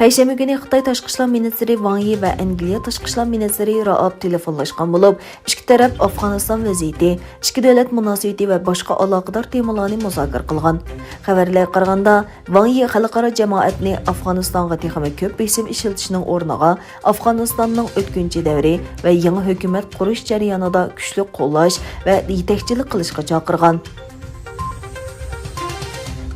Payshanba kuni Xitoy tashqi ishlar ministri Wang Yi va Angliya tashqi ishlar ministri Raab telefonlashgan bo'lib, ikki taraf Afg'oniston vaziyati, ikki davlat munosabati va boshqa aloqador temalarni muzokara qilgan. Xabarlarga qaraganda, Wang Yi xalqaro jamoatni Afg'onistonga texnik ko'p besim ishlatishning o'rniga Afg'onistonning o'tkinchi davri va yangi hukumat qurish jarayonida kuchli qo'llash va yetakchilik qilishga chaqirgan.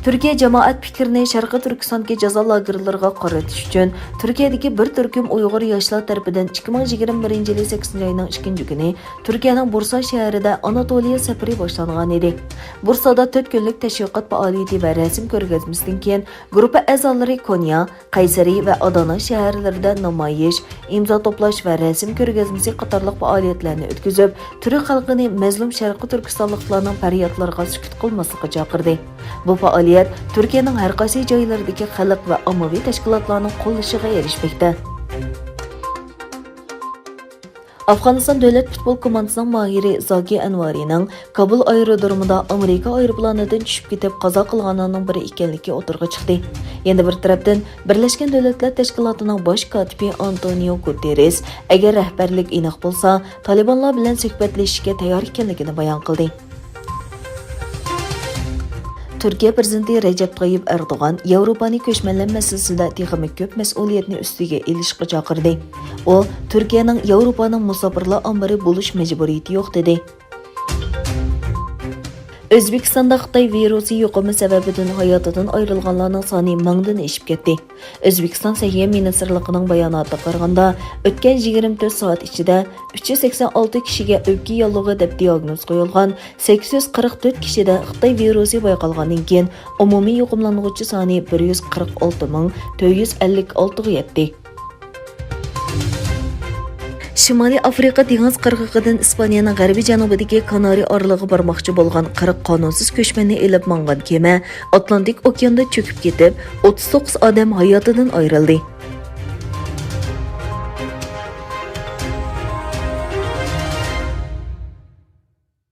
Türkiye jamoat fikrini Sharqi Turkistondagi jazo lagerlariga qaratish uchun Turkiyadagi bir turkum Uyg'ur yoshlar tarafidan 2021 yil 8 oyning 2 kuni Turkiyaning Bursa shahrida Anatoliya safari boshlangan edi. Bursada 4 kunlik tashviqot faoliyati va rasm ko'rgazmasidan keyin guruh a'zolari Konya, Qaysari va Adana shaharlarida namoyish, imzo to'plash va rasm ko'rgazmasi qatorliq faoliyatlarni o'tkazib, Turk xalqini mazlum Sharqi Turkistonliklarning faryodlariga sukut qilmaslikka chaqirdi. Bu faoliyat Turkiyaning har qaysi joylaridagi xalq va ommaviy tashkilotlarning qo'llashiga erishmoqda. Afg'oniston davlat futbol komandasining mohiri Zogi Anvarining Kabul aerodromida Amerika aeroplanidan tushib ketib qazo qilganining biri ekanligi o'tirg'a chiqdi. Yana bir tarafdan Birlashgan Davlatlar Tashkilotining bosh kotibi Antonio Guterres agar rahbarlik aniq bo'lsa, Talibanlar bilan suhbatlashishga tayyor ekanligini bayon qildi. Türkiye Prezidenti Recep Tayyip Erdoğan Yevropani ko'chmanlar masalasida texnik ko'p mas'uliyatni ustiga ilishga chaqirdi. U Turkiyaning Yevropaning musofirlar ombiri bo'lish majburiyati yo'q dedi. O'zbekistonda Xitoy virusi yuqumi sababidan hayotidan ayrilganlarning soni mingdan oshib ketdi. O'zbekiston Sog'liqni ministrligining bayonotiga qaraganda, o'tgan 24 soat ichida 386 kishiga o'pka yollig'i deb diagnoz qo'yilgan, 844 kishida Xitoy virusi bayqalgandan keyin umumiy yuqumlanuvchi soni 146,456 ga yetdi. Shimoliy Afrika dengiz qirg'og'idan Ispaniyaning g'arbiy janubidagi Kanari orlig'iga bormoqchi bo'lgan 40 qonunsiz ko'chmanni elib mangan kema Atlantik okeanda cho'kib ketib, 39 odam hayotidan ayrildi.